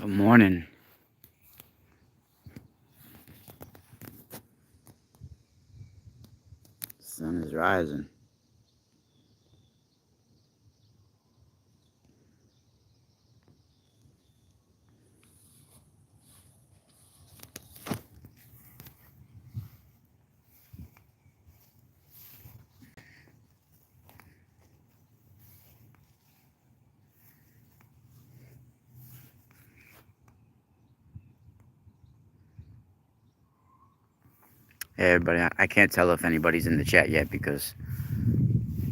Good morning. Sun is rising. Hey everybody, I can't tell if anybody's in the chat yet because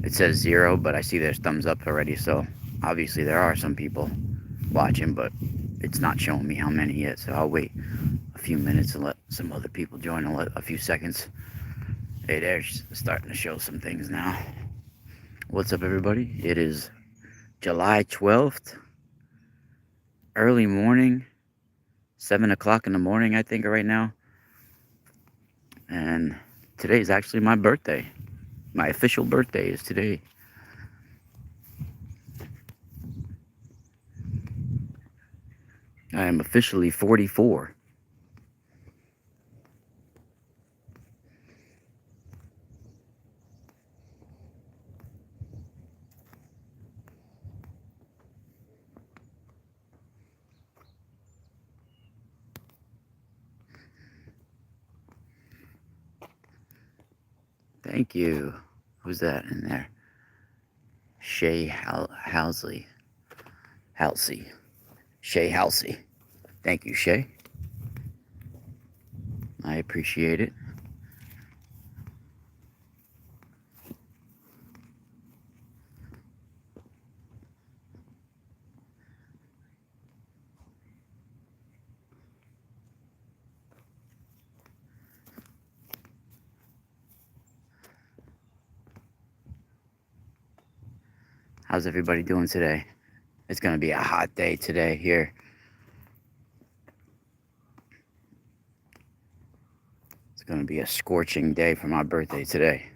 it says 0, but I see there's thumbs up already, so obviously there are some people watching, but it's not showing me how many yet, so I'll wait a few minutes and let some other people join a few seconds. Hey, they're starting to show some things now. What's up everybody? It is July 12th, early morning, 7 o'clock in the morning I think right now, and today is actually my birthday. My official birthday is today. I am officially 44. Thank you. Who's that in there? Shay Halsey. Shay Halsey. Thank you, Shay. I appreciate it. How's everybody doing today? It's going to be a hot day today here. It's going to be a scorching day for my birthday today.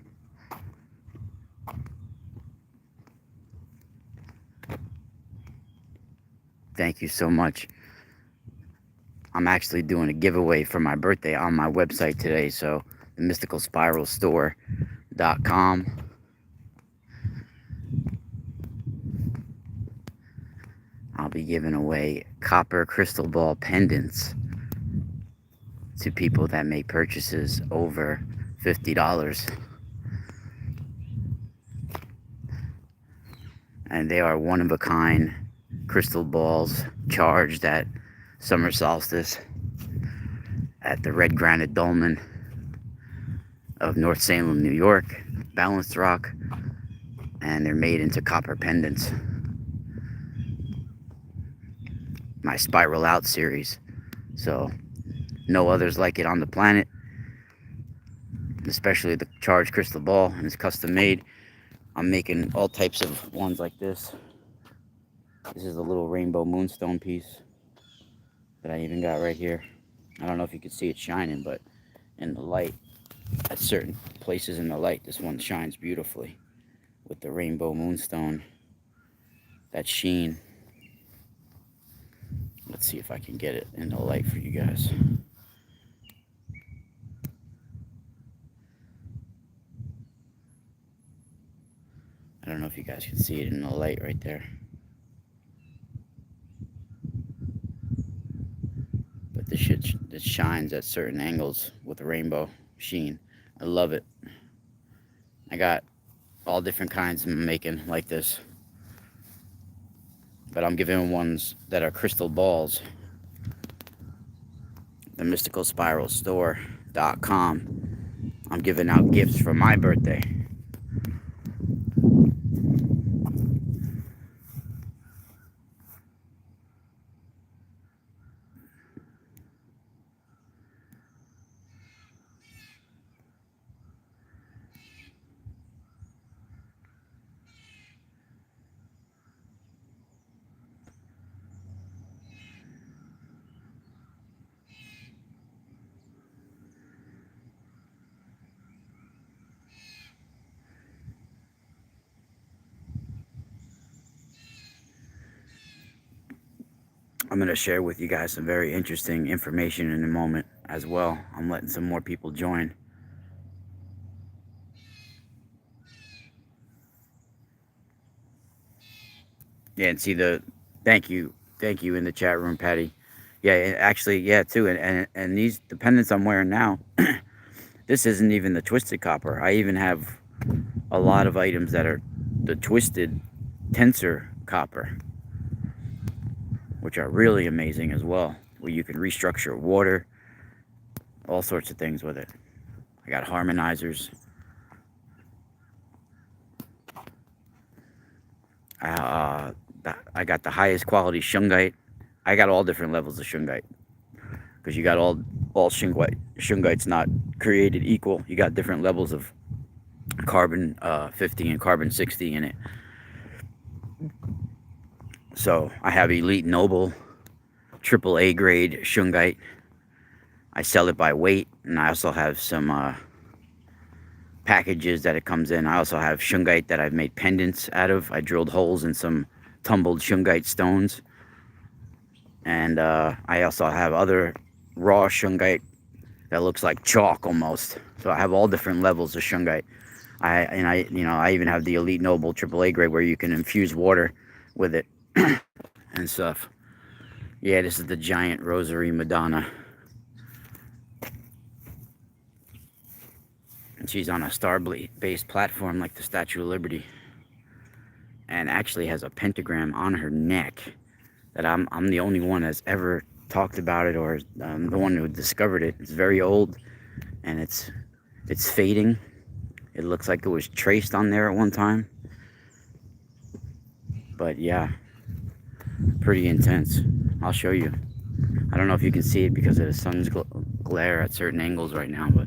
Thank you so much. I'm actually doing a giveaway for my birthday on my website today, so the mysticalspiralstore.com. I'll be giving away copper crystal ball pendants to people that make purchases over $50. And they are one-of-a-kind crystal balls charged at summer solstice at the Red Granite Dolmen of North Salem, New York, Balanced Rock, and they're made into copper pendants. My Spiral Out series. So no others like it on the planet, especially the charged crystal ball, and it's custom made. I'm making all types of ones like this. This is a little rainbow moonstone piece that I even got right here. I don't know if you can see it shining, but in the light, at certain places in the light, this one shines beautifully with the rainbow moonstone, that sheen. Let's see if I can get it in the light for you guys. I don't know if you guys can see it in the light right there. But this shines at certain angles with a rainbow sheen. I love it. I got all different kinds I'm making like this. But I'm giving ones that are crystal balls. The mysticalspiralstore.com. I'm giving out gifts for my birthday. I'm going to share with you guys some very interesting information in a moment as well. I'm letting some more people join. Yeah, and see the thank you in the chat room, Patty. Yeah, actually, yeah, too. And these the pendants I'm wearing now, this isn't even the twisted copper. I even have a lot of items that are the twisted tensor copper, which are really amazing as well, where you can restructure water, all sorts of things with it. I got harmonizers. Uh, I got the highest quality shungite. I got all different levels of shungite because you got all shungite. Shungite's not created equal. You got different levels of carbon 50 and carbon 60 in it. So I have Elite Noble, AAA grade shungite. I sell it by weight, and I also have some packages that it comes in. I also have shungite that I've made pendants out of. I drilled holes in some tumbled shungite stones. And I also have other raw shungite that looks like chalk almost. So I have all different levels of shungite. I even have the Elite Noble AAA grade where you can infuse water with it and stuff. Yeah, this is the giant rosary Madonna. And she's on a star-based platform like the Statue of Liberty. And actually has a pentagram on her neck that I'm the only one that's ever talked about it, or the one who discovered it. It's very old, and it's fading. It looks like it was traced on there at one time. But yeah, pretty intense. I'll show you. I don't know if you can see it because of the sun's glare at certain angles right now, but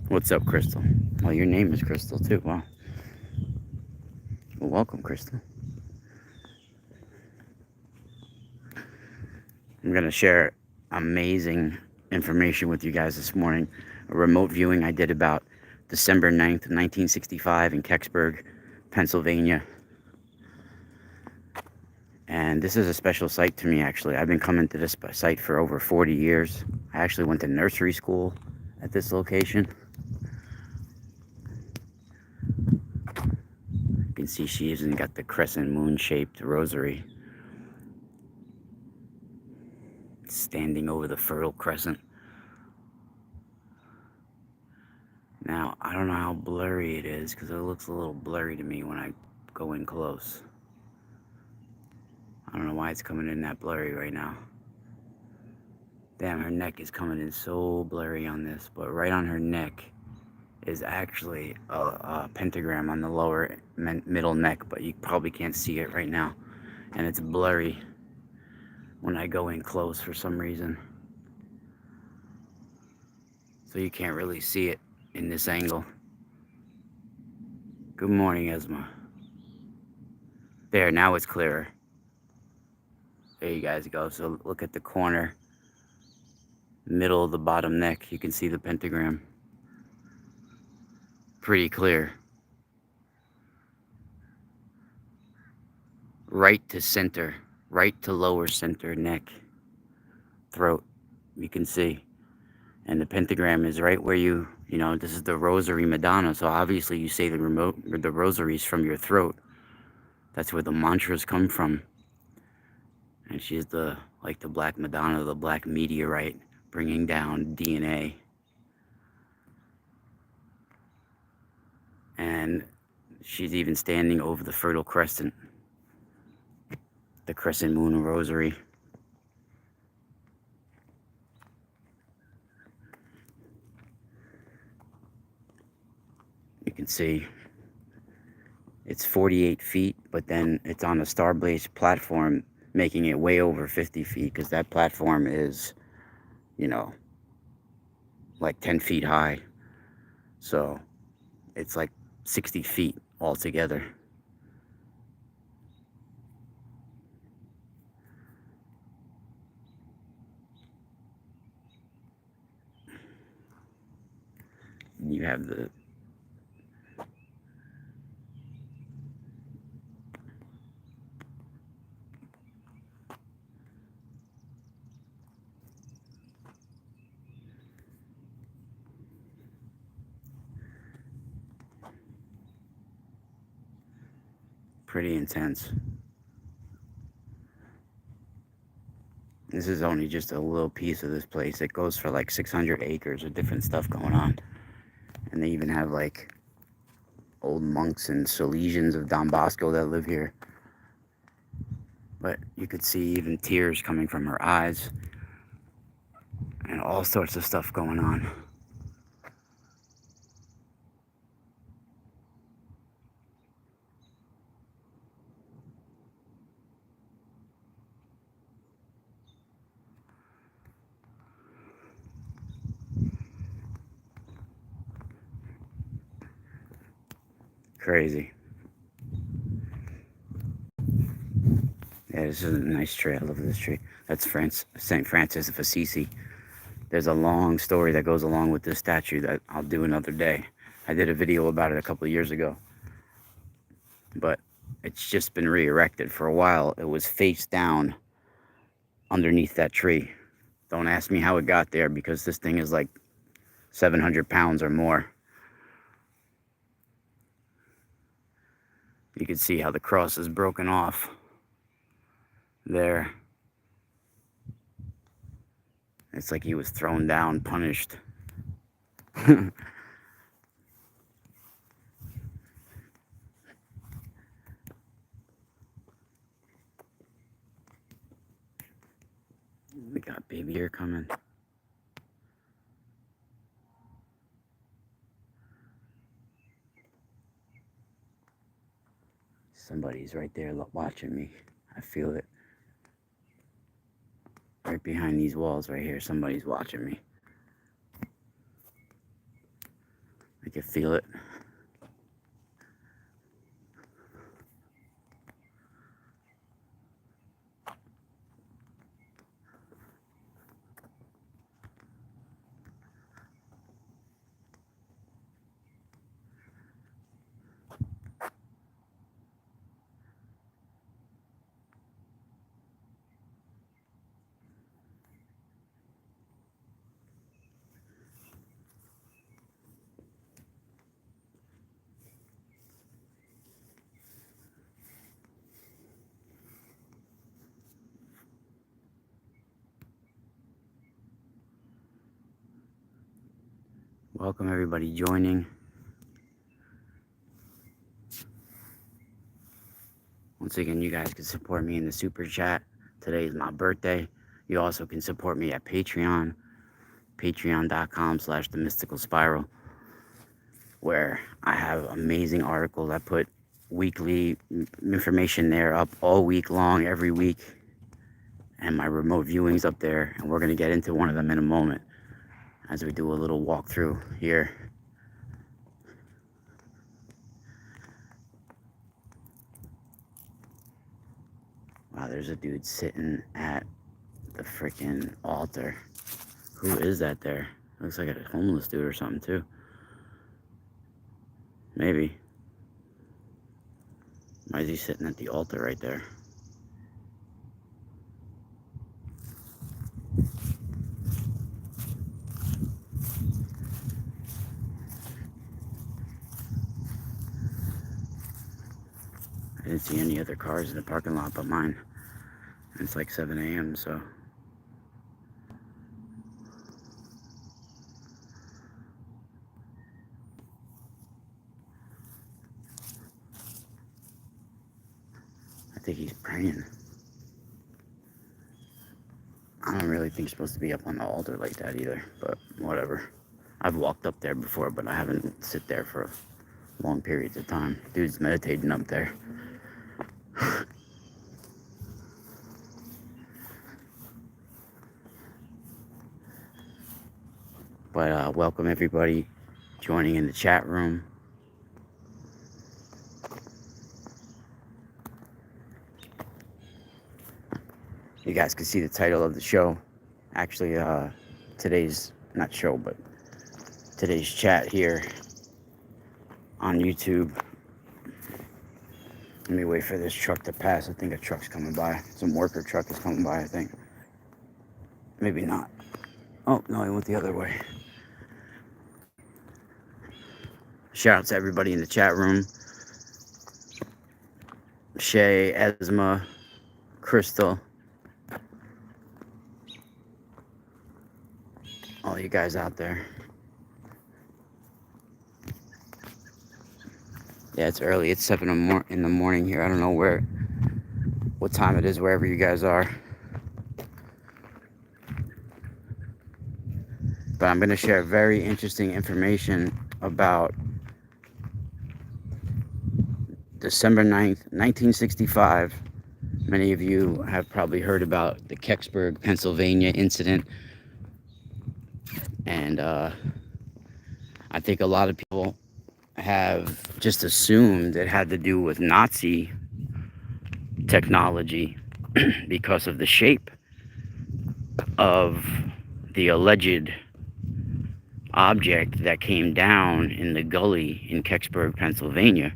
what's up, Crystal? Well, your name is Crystal too. Wow. Well, welcome, Crystal. I'm gonna share amazing information with you guys this morning. A remote viewing I did about December 9th, 1965 in Kecksburg, Pennsylvania. And this is a special site to me, actually. I've been coming to this site for over 40 years. I actually went to nursery school at this location. You can see she even got the crescent moon-shaped rosary standing over the Fertile Crescent. Now, I don't know how blurry it is because it looks a little blurry to me when I go in close. I don't know why it's coming in that blurry right now. Damn, her neck is coming in so blurry on this, but right on her neck is actually a pentagram on the lower middle neck, but you probably can't see it right now. And it's blurry when I go in close for some reason. So you can't really see it in this angle. Good morning, Esma. There, now it's clearer. There you guys go. So look at the corner, middle of the bottom neck. You can see the pentagram. Pretty clear. Right to center, right to lower center neck, throat. You can see. And the pentagram is right where you know, this is the Rosary Madonna. So obviously you say the rosaries from your throat. That's where the mantras come from. And she's like the Black Madonna, the Black Meteorite, bringing down DNA. And she's even standing over the Fertile Crescent, the Crescent Moon Rosary. You can see it's 48 feet, but then it's on a star-blazed platform, making it way over 50 feet, because that platform is, you know, like 10 feet high. So it's like 60 feet altogether. You have pretty intense. This is only just a little piece of this place. It goes for like 600 acres of different stuff going on. And they even have like old monks and Salesians of Don Bosco that live here. But you could see even tears coming from her eyes and all sorts of stuff going on. Crazy. Yeah, this is a nice tree. I love this tree. That's St. Francis of Assisi. There's a long story that goes along with this statue that I'll do another day. I did a video about it a couple of years ago. But it's just been re-erected. For a while, it was face down underneath that tree. Don't ask me how it got there, because this thing is like 700 pounds or more. You can see how the cross is broken off there. It's like he was thrown down, punished. We got baby here coming. Somebody's right there watching me. I feel it. Right behind these walls right here, somebody's watching me. I can feel it. Welcome everybody joining. Once again, you guys can support me in the super chat. Today is my birthday. You also can support me at Patreon, patreon.com/themysticalspiral, where I have amazing articles. I put weekly information there up all week long, every week, and my remote viewings up there, and we're going to get into one of them in a moment as we do a little walkthrough here. Wow, there's a dude sitting at the freaking altar. Who is that there? Looks like a homeless dude or something too. Maybe. Why is he sitting at the altar right there? I didn't see any other cars in the parking lot but mine. And it's like 7 a.m. so. I think he's praying. I don't really think you're supposed to be up on the altar like that either, but whatever. I've walked up there before, but I haven't sit there for long periods of time. Dude's meditating up there. But welcome everybody joining in the chat room. You guys can see the title of the show. Actually, today's, not show, but today's chat here on YouTube. Let me wait for this truck to pass. I think a truck's coming by. Some worker truck is coming by, I think. Maybe not. Oh, no, he went the other way. Shout out to everybody in the chat room. Shay, Esma, Crystal, all you guys out there. Yeah, it's early. It's 7 in the morning here. I don't know what time it is wherever you guys are. But I'm going to share very interesting information about December 9th, 1965. Many of you have probably heard about the Kecksburg, Pennsylvania incident. And I think a lot of people have just assumed it had to do with Nazi technology because of the shape of the alleged object that came down in the gully in Kecksburg, Pennsylvania.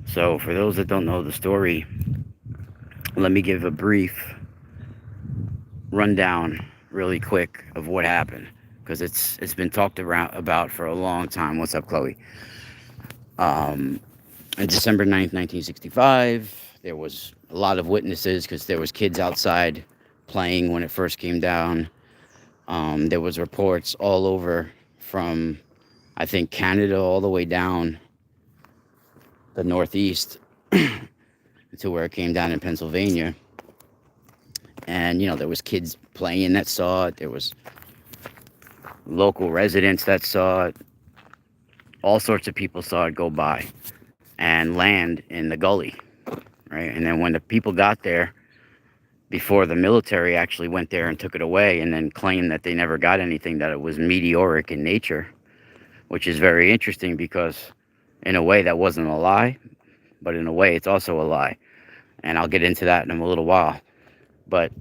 So for those that don't know the story, let me give a brief rundown really quick of what happened, because it's been talked about for a long time. What's up, Chloe? On December 9th, 1965, there was a lot of witnesses because there was kids outside playing when it first came down. There was reports all over from, I think, Canada all the way down the Northeast to where it came down in Pennsylvania. And, there was kids playing that saw it. There was local residents that saw it. All sorts of people saw it go by and land in the gully, right? And then when the people got there, before the military actually went there and took it away and then claimed that they never got anything, that it was meteoric in nature, which is very interesting because in a way that wasn't a lie, but in a way it's also a lie. And I'll get into that in a little while. But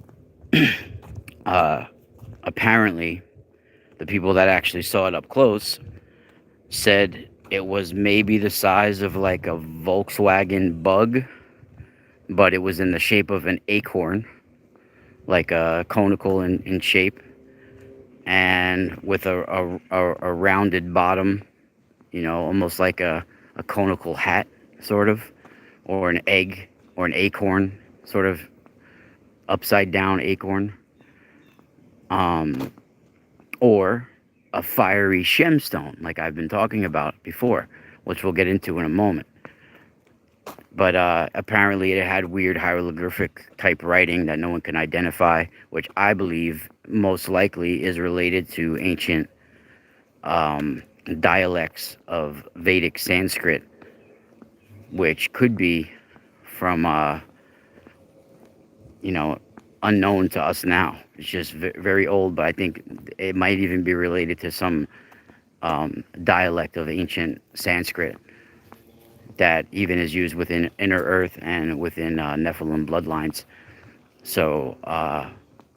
apparently the people that actually saw it up close said it was maybe the size of like a Volkswagen Bug, but it was in the shape of an acorn, like a conical in shape, and with a rounded bottom, almost like a conical hat, sort of, or an egg, or an acorn, sort of upside down acorn, or a fiery gemstone, like I've been talking about before, which we'll get into in a moment. But apparently it had weird hieroglyphic type writing that no one can identify, which I believe most likely is related to ancient dialects of Vedic Sanskrit, which could be from, unknown to us now. It's just very old, but I think it might even be related to some dialect of ancient Sanskrit that even is used within Inner Earth and within Nephilim bloodlines. So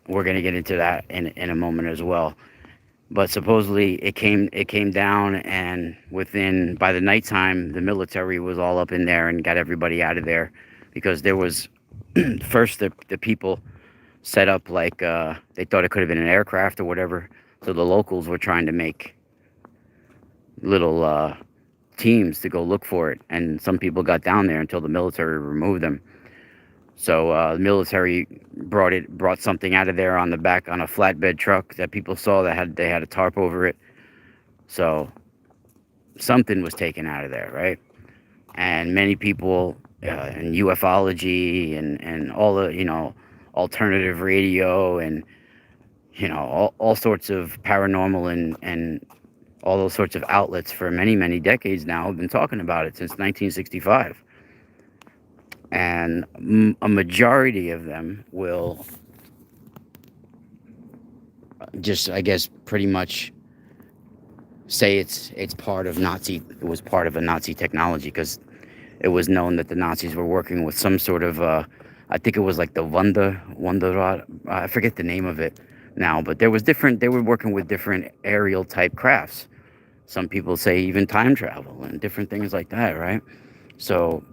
we're going to get into that in a moment as well. But supposedly it came down, and by the nighttime, the military was all up in there and got everybody out of there, because there was first the people set up like they thought it could have been an aircraft or whatever. So the locals were trying to make little teams to go look for it, and some people got down there until the military removed them. So the military brought something out of there on the back on a flatbed truck that people saw that they had a tarp over it. So something was taken out of there, right? And many people in ufology and all the alternative radio and all sorts of paranormal and all those sorts of outlets for many decades now have been talking about it since 1965. And a majority of them will just, I guess, pretty much say it's part of Nazi. It was part of a Nazi technology, because it was known that the Nazis were working with some sort of I think it was like the Wunderrad. I forget the name of it now, but there was different. They were working with different aerial type crafts. Some people say even time travel and different things like that, right? So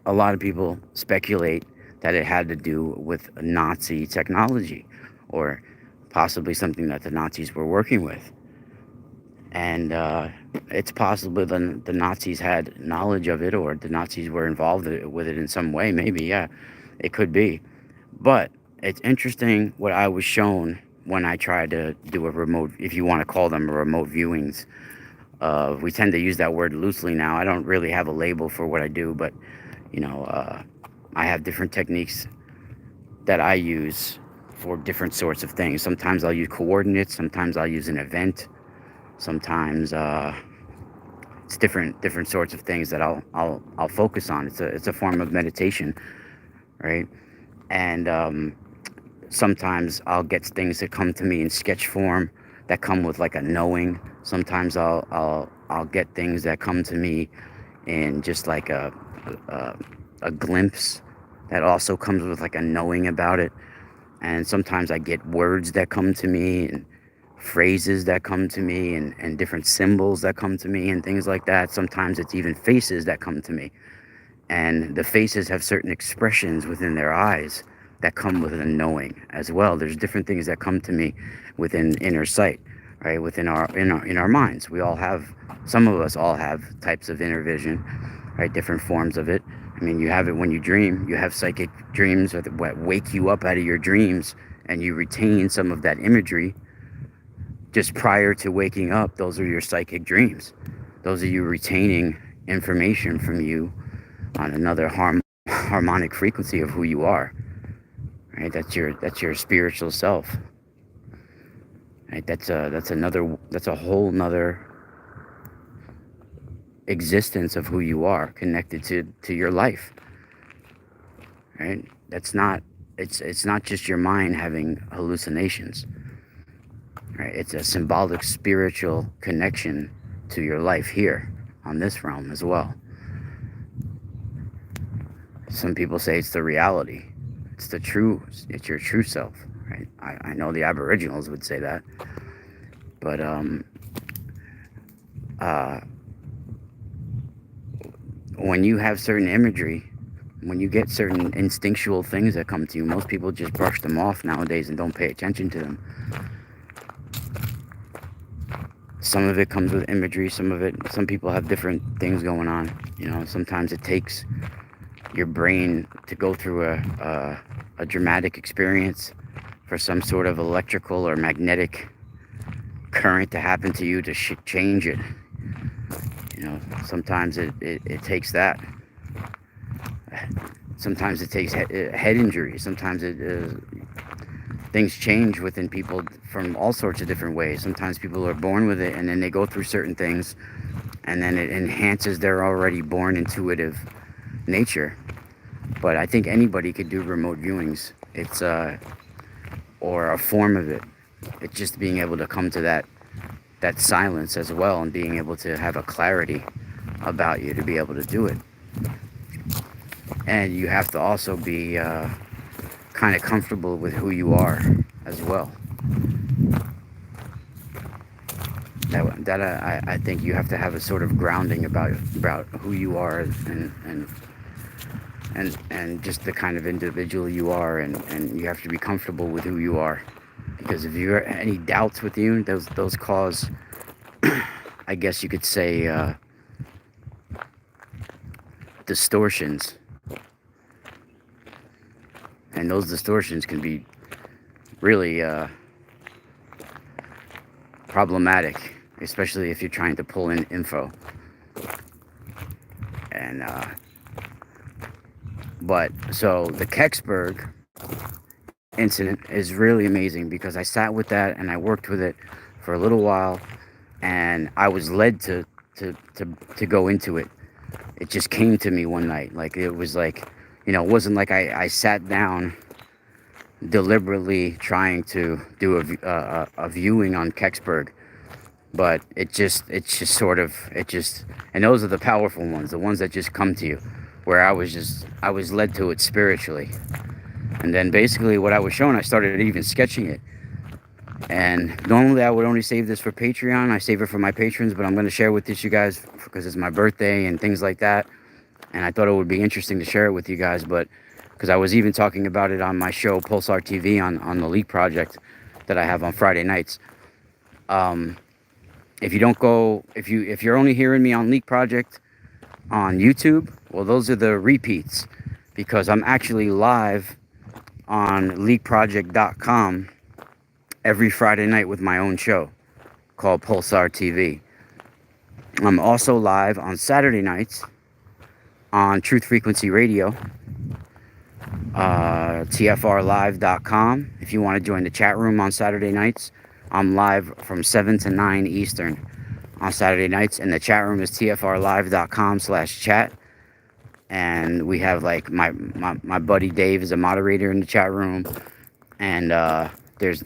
a lot of people speculate that it had to do with Nazi technology, or possibly something that the Nazis were working with. And It's possible the Nazis had knowledge of it, or the Nazis were involved with it in some way. Maybe, yeah, it could be. But it's interesting what I was shown when I tried to do a remote, if you want to call them remote viewings. We tend to use that word loosely now. I don't really have a label for what I do, but you know, I have different techniques that I use for different sorts of things. Sometimes I'll use coordinates. Sometimes I'll use an event. Sometimes it's different sorts of things that I'll focus on. It's a form of meditation, right? And sometimes I'll get things that come to me in sketch form that come with like a knowing. Sometimes I'll get things that come to me in just like a, a glimpse that also comes with like a knowing about it. And sometimes I get words that come to me, and phrases that come to me, and different symbols that come to me and things like that. Sometimes it's even faces that come to me, and the faces have certain expressions within their eyes that come with a knowing as well. There's different things that come to me within inner sight, right? Within our minds. We all have, some of us all have types of inner vision, right? Different forms of it. I mean, you have it when you dream. You have psychic dreams that wake you up out of your dreams, and you retain some of that imagery just prior to waking up. Those are your psychic dreams. Those are you retaining information from you on another harmonic frequency of who you are. Right? That's your spiritual self. Right? That's a whole nother existence of who you are, connected to your life. Right? That's not it's not just your mind having hallucinations. Right? It's a symbolic spiritual connection to your life here on this realm as well. Some people say it's the reality. It's your true self, right? I know the Aboriginals would say that. But uh, when you have certain imagery, when you get certain instinctual things that come to you, most people just brush them off nowadays and don't pay attention to them. Some of it comes with imagery, some people have different things going on. Sometimes it takes your brain to go through a dramatic experience for some sort of electrical or magnetic current to happen to you to change it. Sometimes it takes that. Sometimes it takes head injury. Sometimes things change within people from all sorts of different ways. Sometimes people are born with it, and then they go through certain things, and then it enhances their already born intuitive nature. But I think anybody could do remote viewings. It's or a form of it. It's just being able to come to that silence as well, and being able to have a clarity about you to be able to do it. And you have to also be kind of comfortable with who you are as well. I think you have to have a sort of grounding about who you are, and just the kind of individual you are, and you have to be comfortable with who you are, because if you have any doubts with you, those cause I guess you could say distortions, and those distortions can be really problematic, especially if you're trying to pull in info. And but so the Kecksburg incident is really amazing, because I sat with that and I worked with it for a little while, and I was led to go into it. It just came to me one night. Like, it was like, it wasn't like I sat down deliberately trying to do a viewing on Kecksburg, but it just and those are the powerful ones, the ones that just come to you, where I was led to it spiritually. And then basically what I was shown, I started even sketching it. And normally I would only save this for Patreon. I save it for my patrons, but I'm going to share with you guys because it's my birthday and things like that. And I thought it would be interesting to share it with you guys, but because I was even talking about it on my show, Pulsar TV, on the Leak Project that I have on Friday nights. If you don't go, if you're only hearing me on Leak Project on YouTube, well, those are the repeats, because I'm actually live on leakproject.com every Friday night with my own show called Pulsar TV. I'm also live on Saturday nights on Truth Frequency Radio, tfrlive.com. If you want to join the chat room on Saturday nights, I'm live from 7 to 9 Eastern on Saturday nights, and the chat room is tfrlive.com/chat. And we have like my buddy Dave is a moderator in the chat room, and there's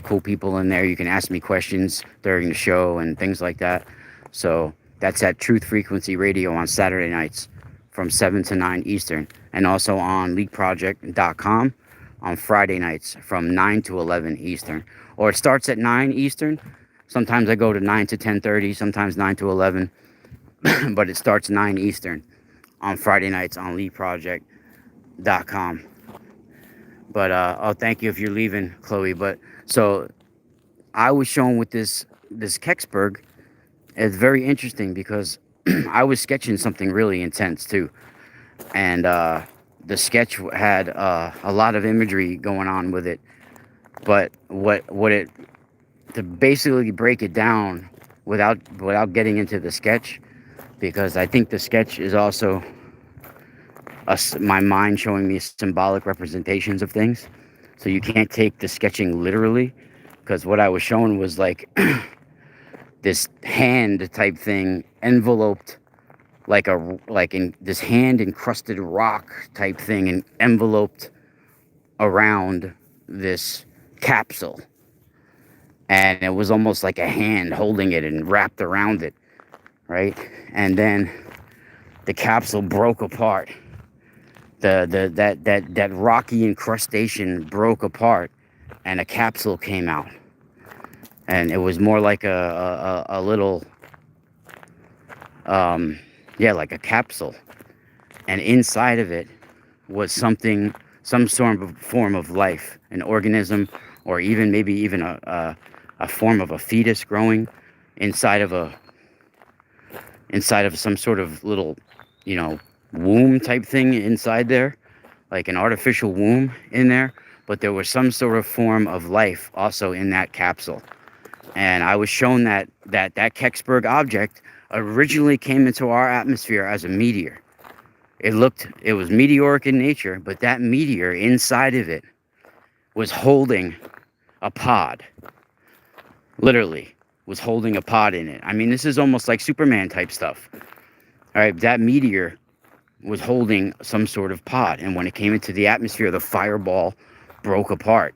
cool people in there. You can ask me questions during the show and things like that. So that's at Truth Frequency Radio on Saturday nights from 7 to 9 Eastern, and also on leakproject.com on Friday nights from 9 to 11 Eastern. Or it starts at 9 Eastern. Sometimes I go to 9 to 10:30, sometimes 9 to 11, but it starts 9 Eastern on Friday nights on leakproject.com. But oh, thank you if you're leaving, Chloe. But so I was shown with this Kecksburg. It's very interesting because I was sketching something really intense too, and the sketch had a lot of imagery going on with it. But what it, to basically break it down without getting into the sketch, because I think the sketch is also my mind showing me symbolic representations of things. So you can't take the sketching literally, because what I was shown was like this hand type thing enveloped like in this hand encrusted rock type thing and enveloped around this capsule, and it was almost like a hand holding it and wrapped around it, right? And then the capsule broke apart. That rocky incrustation broke apart, and a capsule came out, and it was more like a little like a capsule, and inside of it was some sort of form of life, an organism, or even maybe even a form of a fetus growing inside of some sort of little, womb type thing inside there, like an artificial womb in there. But there was some sort of form of life also in that capsule. And I was shown that Kecksburg object originally came into our atmosphere as a meteor. It was meteoric in nature, but that meteor inside of it was holding a pod. Literally was holding a pod in it. I mean, this is almost like Superman type stuff. All right, that meteor was holding some sort of pod, and when it came into the atmosphere, the fireball broke apart,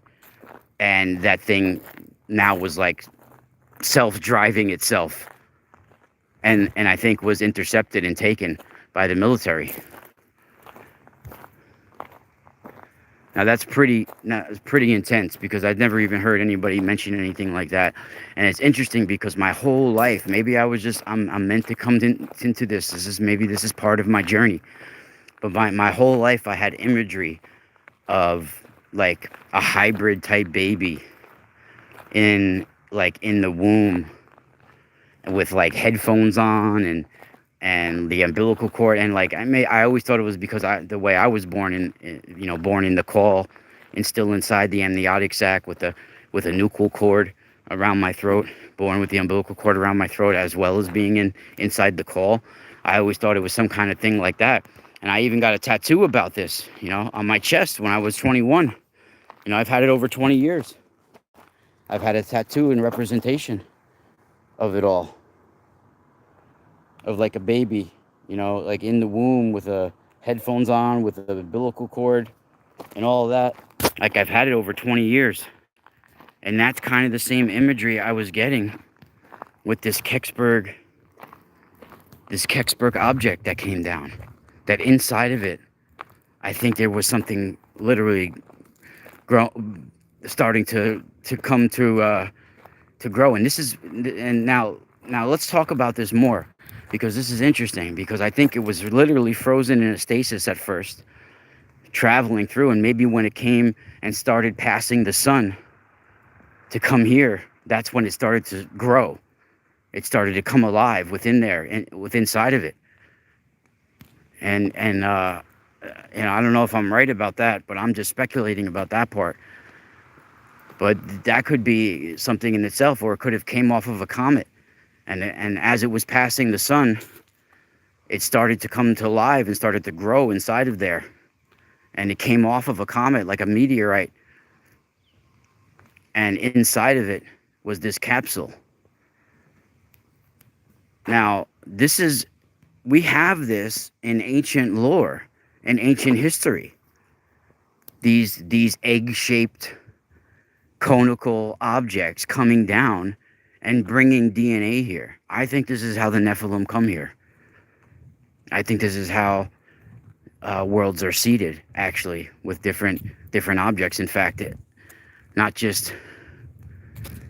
and that thing now was like self-driving itself, and I think was intercepted and taken by the military. Now that's pretty intense, because I'd never even heard anybody mention anything like that. And it's interesting because my whole life, maybe I was just, I'm meant to come into this. This is part of my journey. But my whole life I had imagery of like a hybrid type baby in the womb with like headphones on and the umbilical cord, and like I always thought it was because the way I was born born in the caul, and still inside the amniotic sac with a nuchal cord around my throat, born with the umbilical cord around my throat, as well as being inside the caul. I always thought it was some kind of thing like that, and I even got a tattoo about this, on my chest when I was 21. I've had it over 20 years. I've had a tattoo in representation of it all. Of like a baby, like in the womb with headphones on, with the umbilical cord and all of that. Like, I've had it over 20 years. And that's kind of the same imagery I was getting with this Kecksburg object that came down. That inside of it, I think there was something literally starting to come to grow. And now let's talk about this more, because this is interesting, because I think it was literally frozen in a stasis at first, traveling through, and maybe when it came and started passing the sun to come here, that's when it started to grow. It started to come alive within there and inside of it. And I don't know if I'm right about that, but I'm just speculating about that part. But that could be something in itself, or it could have came off of a comet. And as it was passing the sun, it started to come to life and started to grow inside of there. And it came off of a comet like a meteorite. And inside of it was this capsule. Now, we have this in ancient lore and ancient history. These egg-shaped conical objects coming down and bringing DNA here. I think this is how the Nephilim come here. I think this is how worlds are seeded, actually, with different objects. In fact, not just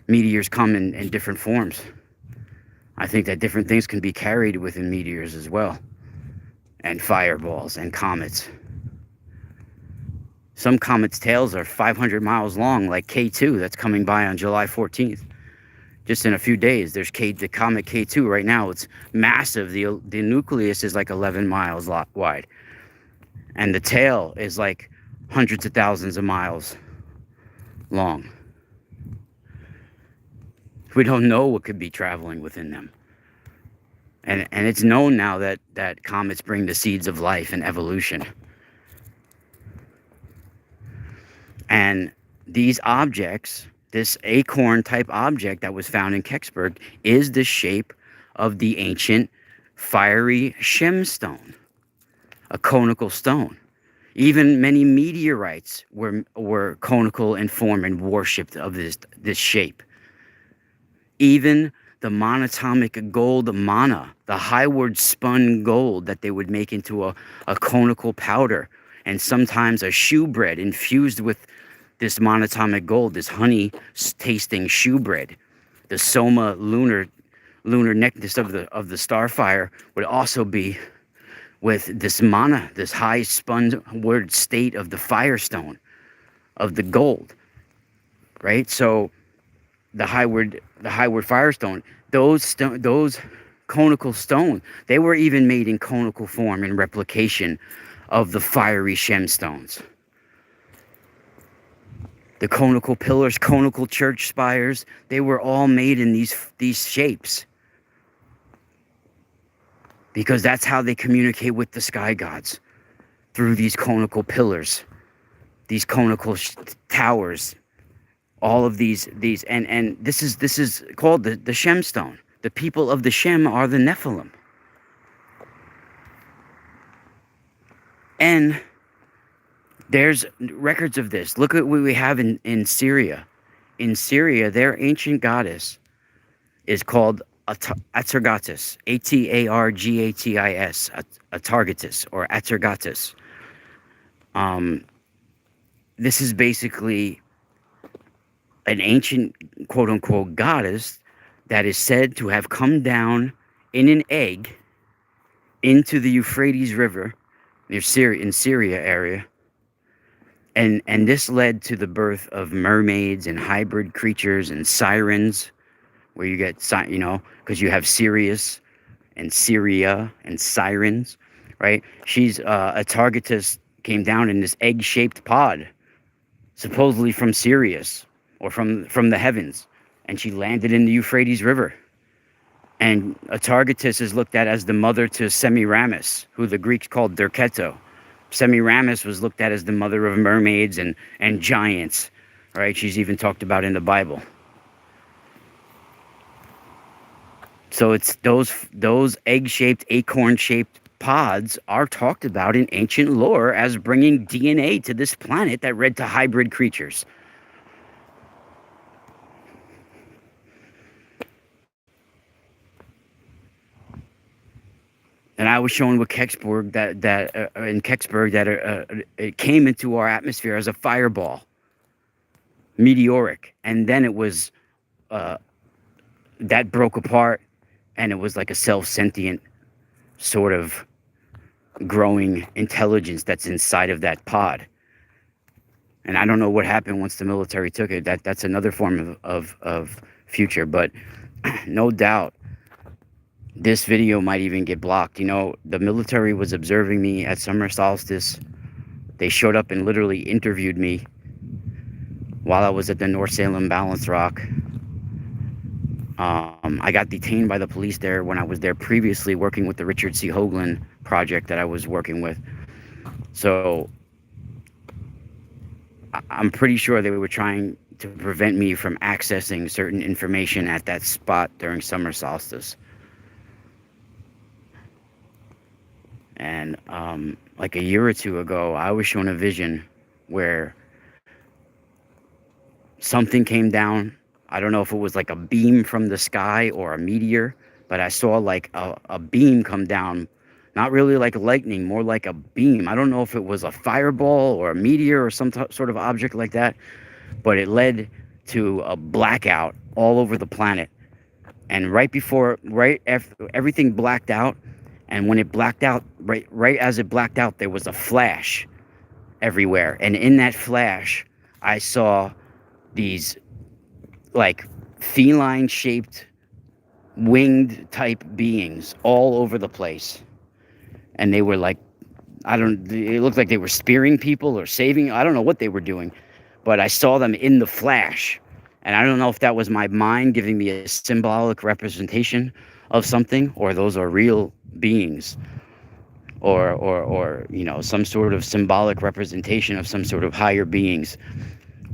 meteors come in different forms. I think that different things can be carried within meteors as well, and fireballs and comets. Some comets' tails are 500 miles long, like K2 that's coming by on July 14th. Just in a few days, there's the comet K2 right now. It's massive. The nucleus is like 11 miles wide. And the tail is like hundreds of thousands of miles long. We don't know what could be traveling within them. And it's known now that comets bring the seeds of life and evolution. And these objects, this acorn-type object that was found in Kecksburg, is the shape of the ancient fiery Shemstone, a conical stone. Even many meteorites were conical in form and worshipped of this shape. Even the monatomic gold mana, the highward spun gold that they would make into a conical powder, and sometimes a shoe bread infused with this monatomic gold, this honey tasting shoe bread. The soma lunar necklace of the starfire would also be with this mana, this high spun word state of the firestone, of the gold, right? So the highward firestone, those conical stone, they were even made in conical form in replication of the fiery Shemstones. The conical pillars, conical church spires, they were all made in these shapes. Because that's how they communicate with the sky gods, through these conical pillars, these conical towers, all of these and this is called the Shemstone. The people of the Shem are the Nephilim. And there's records of this. Look at what we have in Syria. In Syria, their ancient goddess is called Atargatis, Atargatis, Atargatis, or Atargatis. This is basically an ancient quote-unquote goddess that is said to have come down in an egg into the Euphrates River near Syria area. And this led to the birth of mermaids and hybrid creatures and sirens, where you get, because you have Sirius and Syria and sirens, right? She's Atargatis came down in this egg-shaped pod, supposedly from Sirius or from the heavens, and she landed in the Euphrates River. And Atargatis is looked at as the mother to Semiramis, who the Greeks called Derketo. Semiramis was looked at as the mother of mermaids and giants, right? She's even talked about in the Bible. So it's those egg-shaped, acorn-shaped pods are talked about in ancient lore as bringing DNA to this planet that led to hybrid creatures. And I was shown with Kecksburg that it came into our atmosphere as a fireball, meteoric, and then it was that broke apart, and it was like a self-sentient sort of growing intelligence that's inside of that pod. And I don't know what happened once the military took it. That's another form of future, but no doubt this video might even get blocked. You know, the military was observing me at summer solstice. They showed up and literally interviewed me while I was at the North Salem Balance Rock. I got detained by the police there when I was there previously working with the Richard C. Hoagland project that I was working with. So I'm pretty sure they were trying to prevent me from accessing certain information at that spot during summer solstice. And like a year or two ago, I was shown a vision where something came down. I don't know if it was like a beam from the sky or a meteor, but I saw like a beam come down. Not really like lightning, more like a beam. I don't know if it was a fireball or a meteor or some sort of object like that, but it led to a blackout all over the planet. And right after everything blacked out, and when it blacked out, right as it blacked out, there was a flash everywhere. And in that flash, I saw these like feline shaped winged type beings all over the place. And they were like, it looked like they were spearing people or saving, I don't know what they were doing, but I saw them in the flash. And I don't know if that was my mind giving me a symbolic representation of something, or those are real beings, or you know, some sort of symbolic representation of some sort of higher beings,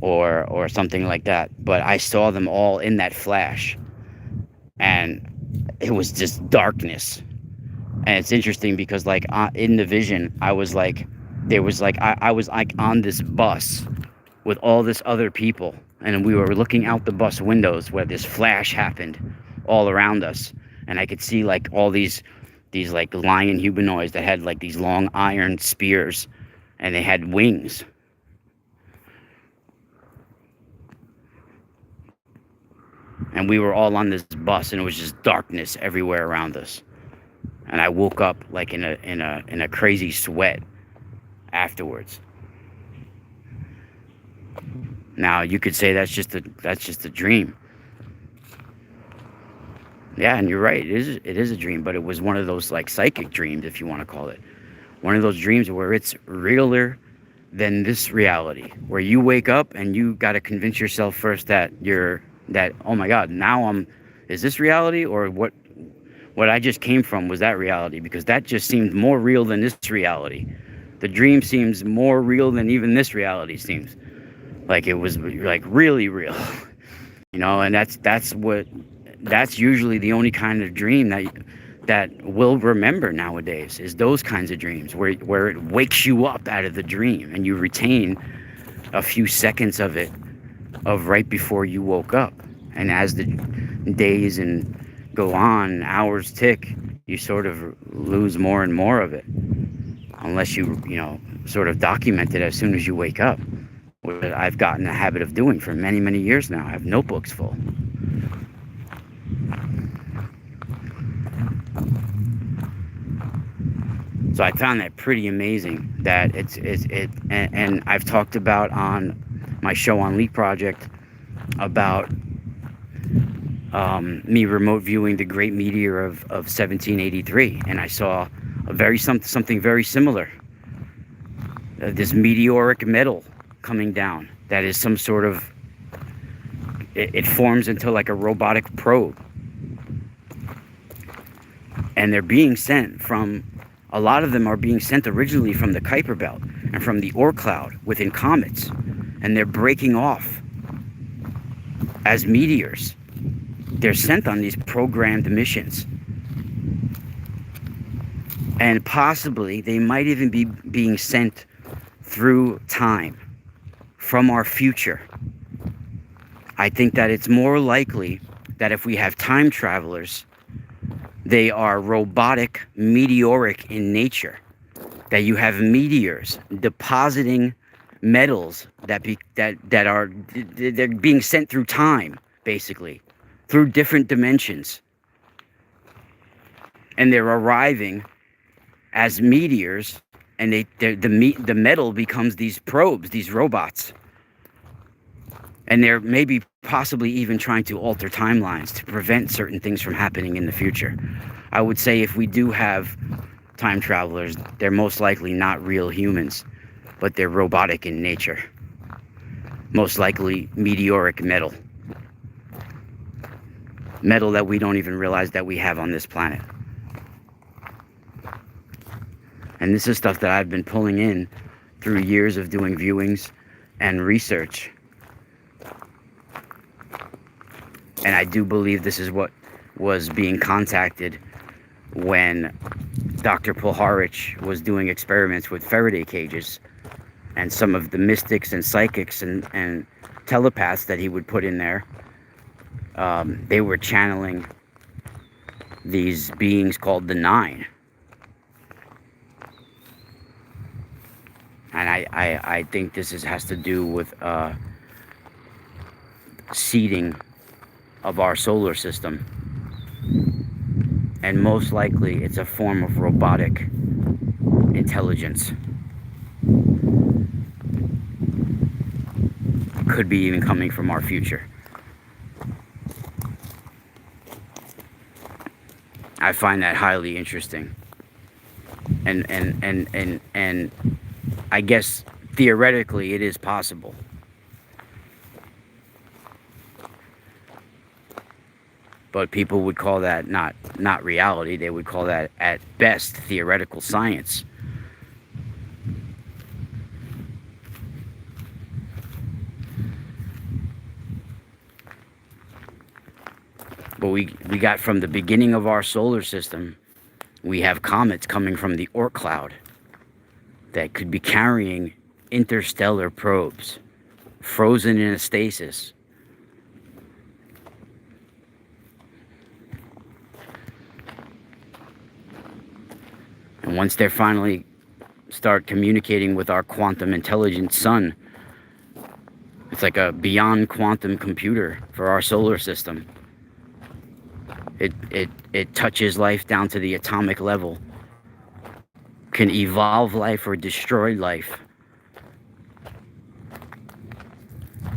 or something like that. But I saw them all in that flash, and it was just darkness. And it's interesting because like in the vision, I was like, I was like on this bus with all this other people, and we were looking out the bus windows where this flash happened all around us. And I could see like all these like lion humanoids that had like these long iron spears, and they had wings. And we were all on this bus, and it was just darkness everywhere around us. And I woke up like in a crazy sweat afterwards. Now you could say that's just a dream. Yeah, and you're right. It is a dream, but it was one of those like psychic dreams, if you want to call it. One of those dreams where it's realer than this reality, where you wake up and you got to convince yourself first that oh my God, now is this reality, or what I just came from was that reality? Because that just seemed more real than this reality. The dream seems more real than even this reality seems. Like it was like really real, you know. And that's usually the only kind of dream that we'll remember nowadays, is those kinds of dreams where it wakes you up out of the dream and you retain a few seconds of it, of right before you woke up. And as the days and go on, hours tick, you sort of lose more and more of it, unless you know, sort of document it as soon as you wake up, which I've gotten a habit of doing for many, many years now. I have notebooks full. So I found that pretty amazing, that and I've talked about on my show on Leak Project about me remote viewing the Great Meteor of 1783, and I saw something very similar. This meteoric metal coming down that is some sort of, it forms into like a robotic probe, and they're being sent from, a lot of them are being sent originally from the Kuiper Belt and from the Oort cloud within comets, and they're breaking off as meteors. They're sent on these programmed missions. And possibly they might even be being sent through time from our future. I think that it's more likely that if we have time travelers, they are robotic, meteoric in nature. That you have meteors depositing metals they're being sent through time, basically, through different dimensions, and they're arriving as meteors, and the metal becomes these probes, these robots, and they're maybe possibly even trying to alter timelines to prevent certain things from happening in the future. I would say if we do have time travelers, they're most likely not real humans, but they're robotic in nature. Most likely meteoric metal. Metal that we don't even realize that we have on this planet. And this is stuff that I've been pulling in through years of doing viewings and research. And I do believe this is what was being contacted when Dr. Puharich was doing experiments with Faraday cages, and some of the mystics and psychics and telepaths that he would put in there, they were channeling these beings called the Nine. And I think this has to do with seeding of our solar system. And most likely it's a form of robotic intelligence. Could be even coming from our future. I find that highly interesting. And I guess theoretically it is possible. But people would call that not reality. They would call that at best theoretical science. But we got from the beginning of our solar system, we have comets coming from the Oort cloud that could be carrying interstellar probes, frozen in a stasis. And once they finally start communicating with our quantum intelligent sun, it's like a beyond quantum computer for our solar system. It touches life down to the atomic level, can evolve life or destroy life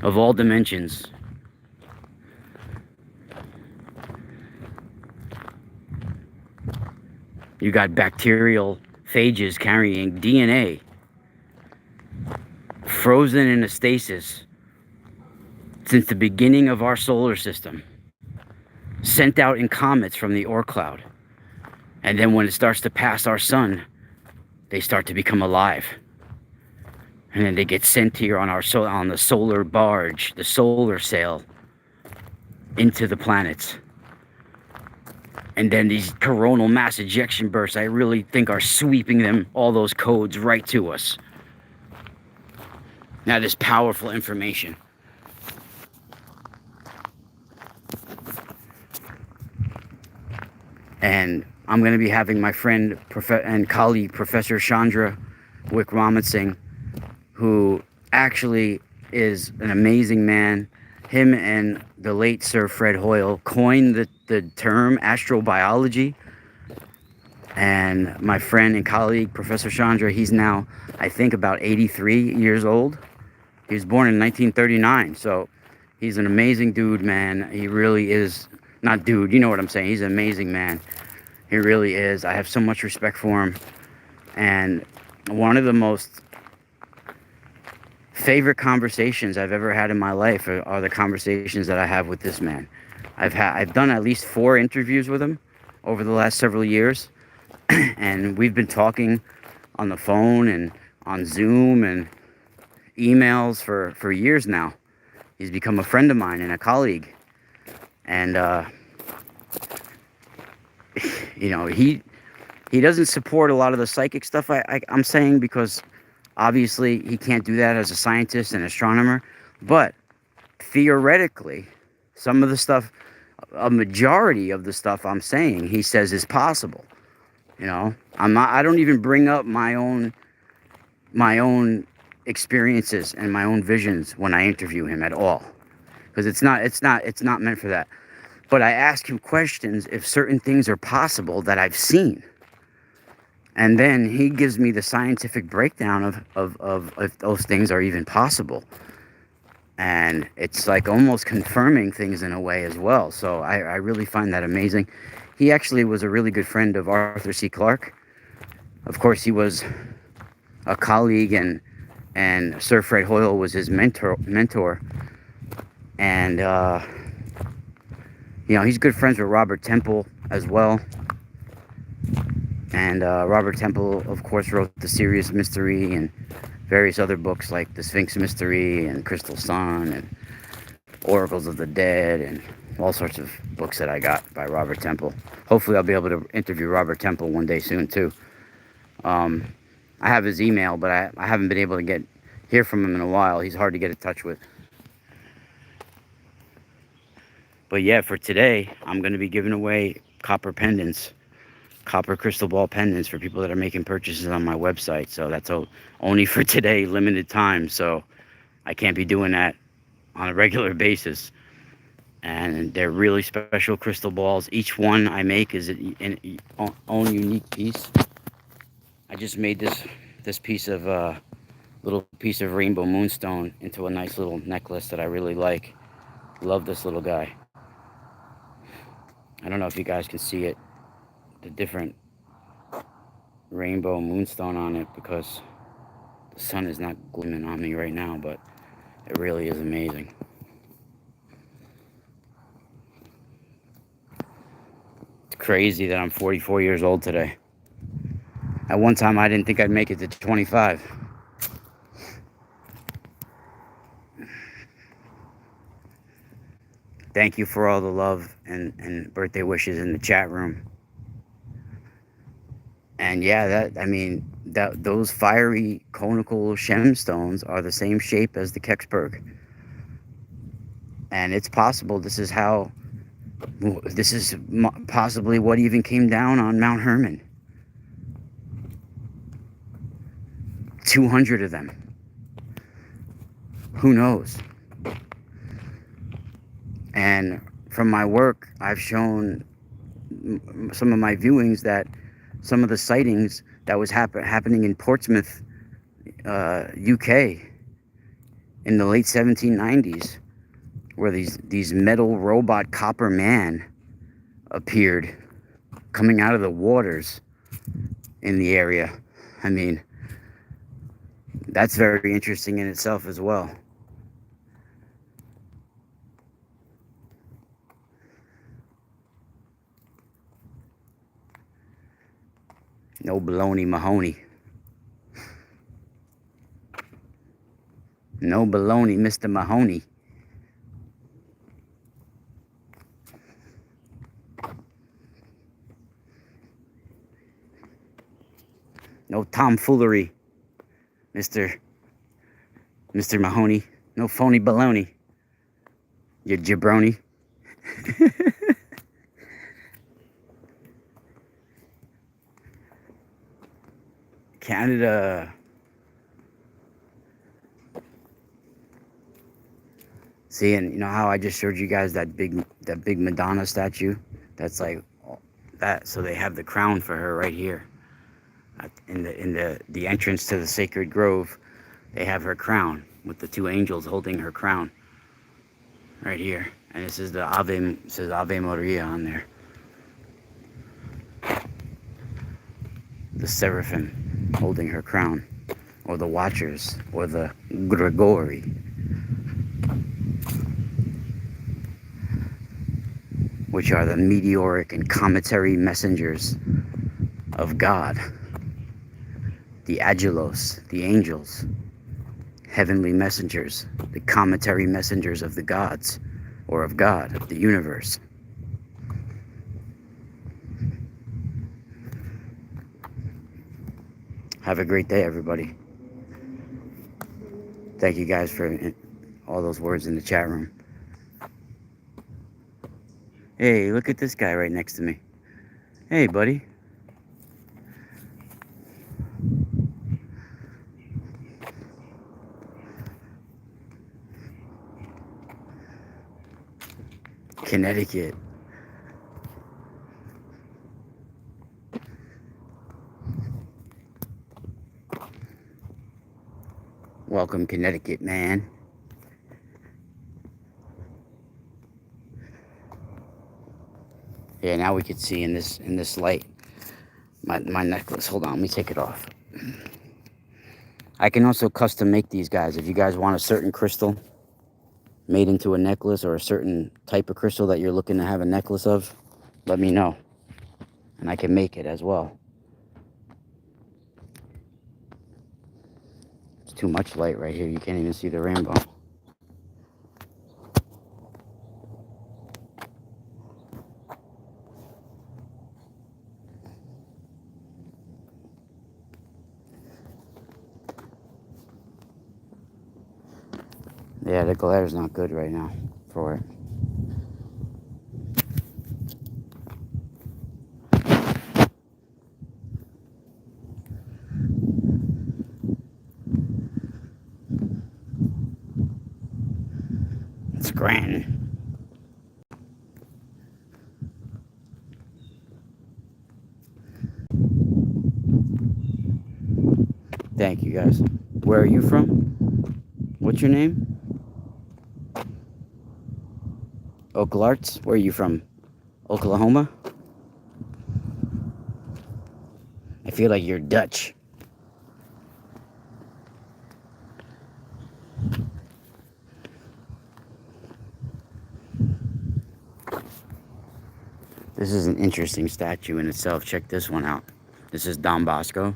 of all dimensions. You got bacterial phages carrying DNA, frozen in a stasis since the beginning of our solar system, sent out in comets from the Oort cloud. And then when it starts to pass our sun, they start to become alive. And then they get sent here on the solar barge, the solar sail, into the planets. And then these coronal mass ejection bursts, I really think, are sweeping them, all those codes, right to us. Now, this powerful information. And I'm going to be having my friend and colleague, Professor Chandra Wickramasinghe, who actually is an amazing man. Him and the late Sir Fred Hoyle coined the term astrobiology. And my friend and colleague, Professor Chandra, he's now, I think, about 83 years old. He was born in 1939, so he's an amazing dude, man. He really is. Not dude, you know what I'm saying. He's an amazing man. He really is. I have so much respect for him. And one of the most favorite conversations I've ever had in my life are the conversations that I have with this man. I've done at least 4 interviews with him over the last several years. And we've been talking on the phone and on Zoom and emails for years now. He's become a friend of mine and a colleague. And you know, he doesn't support a lot of the psychic stuff I'm saying, because obviously he can't do that as a scientist and astronomer. But theoretically, some of the stuff, a majority of the stuff I'm saying, he says is possible. You know, I don't even bring up my own experiences and my own visions when I interview him at all, because it's not meant for that. But I ask him questions if certain things are possible that I've seen. And then he gives me the scientific breakdown of if those things are even possible. and it's like almost confirming things in a way as well. So I really find that amazing. He actually was a really good friend of Arthur C. Clarke. Of course, he was a colleague, and Sir Fred Hoyle was his mentor, and he's good friends with Robert Temple as well. And Robert Temple, of course, wrote The Serious Mystery and various other books like The Sphinx Mystery and Crystal Sun and Oracles of the Dead and all sorts of books that I got by Robert Temple. Hopefully I'll be able to interview Robert Temple one day soon too. I have his email, but I haven't been able to hear from him in a while. He's hard to get in touch with. But yeah, for today, I'm going to be giving away copper pendants, copper crystal ball pendants for people that are making purchases on my website. So that's only for today, limited time. So I can't be doing that on a regular basis. And they're really special crystal balls. Each one I make is an own unique piece. I just made this piece of little piece of rainbow moonstone into a nice little necklace that I really like. Love this little guy. I don't know if you guys can see it, the different rainbow moonstone on it, because the sun is not gleaming on me right now, but it really is amazing. It's crazy that I'm 44 years old today. At one time, I didn't think I'd make it to 25. Thank you for all the love and birthday wishes in the chat room. And yeah, those fiery conical gemstones are the same shape as the Kecksburg. And it's possible this is possibly what even came down on Mount Hermon. 200 of them. Who knows? And from my work, I've shown some of my viewings that some of the sightings that was happening in Portsmouth, UK, in the late 1790s, where these metal robot copper man appeared coming out of the waters in the area. I mean, that's very interesting in itself as well. No baloney, Mahoney. No baloney, Mr. Mahoney. No tomfoolery, Mr. Mahoney. No phony baloney, you jabroni. Canada. See, and you know how I just showed you guys that big Madonna statue? That's like that. So they have the crown for her right here. In the entrance to the sacred grove, they have her crown with the two angels holding her crown right here. And this is says Ave Maria on there. The seraphim holding her crown, or the watchers, or the Grigori. Which are the meteoric and cometary messengers of God. The Angelos, the angels, heavenly messengers, the cometary messengers of the gods, or of God, of the universe. Have a great day, everybody. Thank you guys for all those words in the chat room. Hey, look at this guy right next to me. Hey, buddy. Connecticut. Welcome, Connecticut, man. Yeah, now we can see in this light my necklace. Hold on, let me take it off. I can also custom make these guys. If you guys want a certain crystal made into a necklace, or a certain type of crystal that you're looking to have a necklace of, let me know, and I can make it as well. It's too much light right here. You can't even see the rainbow. Yeah, the glare's not good right now for it. It's grand. Thank you, guys. Where are you from? What's your name? Oaklarts? Where are you from? Oklahoma? I feel like you're Dutch. This is an interesting statue in itself. Check this one out. This is Don Bosco.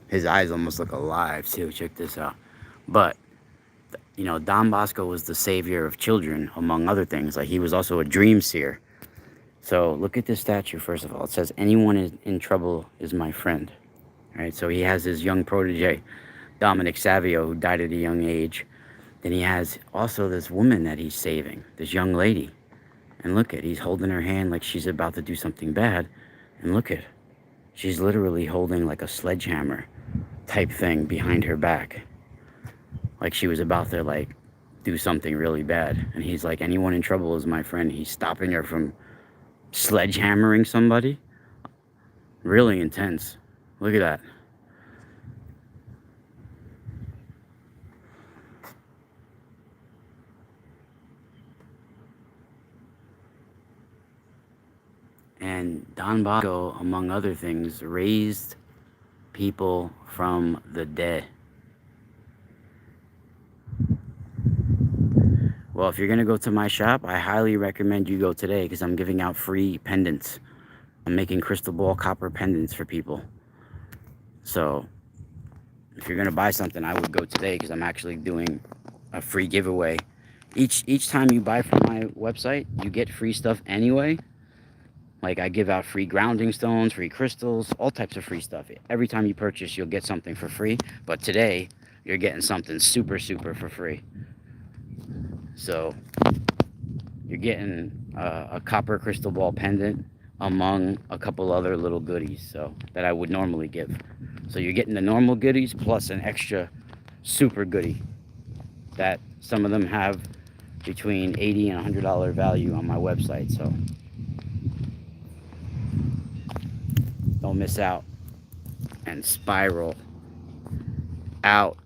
His eyes almost look alive too. Check this out. But you know, Don Bosco was the savior of children, among other things. Like, he was also a dream seer. So look at this statue. First of all, it says, "Anyone in trouble is my friend." All right. So he has his young protege, Dominic Savio, who died at a young age. Then he has also this woman that he's saving, this young lady. And look at, he's holding her hand like she's about to do something bad. And look at, she's literally holding like a sledgehammer type thing behind her back. Like she was about to like do something really bad. And he's like, "Anyone in trouble is my friend." He's stopping her from sledgehammering somebody. Really intense. Look at that. And Don Bosco, among other things, raised people from the dead. Well, if you're going to go to my shop, I highly recommend you go today, because I'm giving out free pendants. I'm making crystal ball copper pendants for people. So if you're going to buy something, I would go today, because I'm actually doing a free giveaway. Each time you buy from my website, you get free stuff anyway. Like, I give out free grounding stones, free crystals, all types of free stuff. Every time you purchase, you'll get something for free. But today, you're getting something super for free. So you're getting a copper crystal ball pendant among a couple other little goodies, so that I would normally give. So you're getting the normal goodies plus an extra super goodie that some of them have between $80 and $100 value on my website. So don't miss out. And spiral out.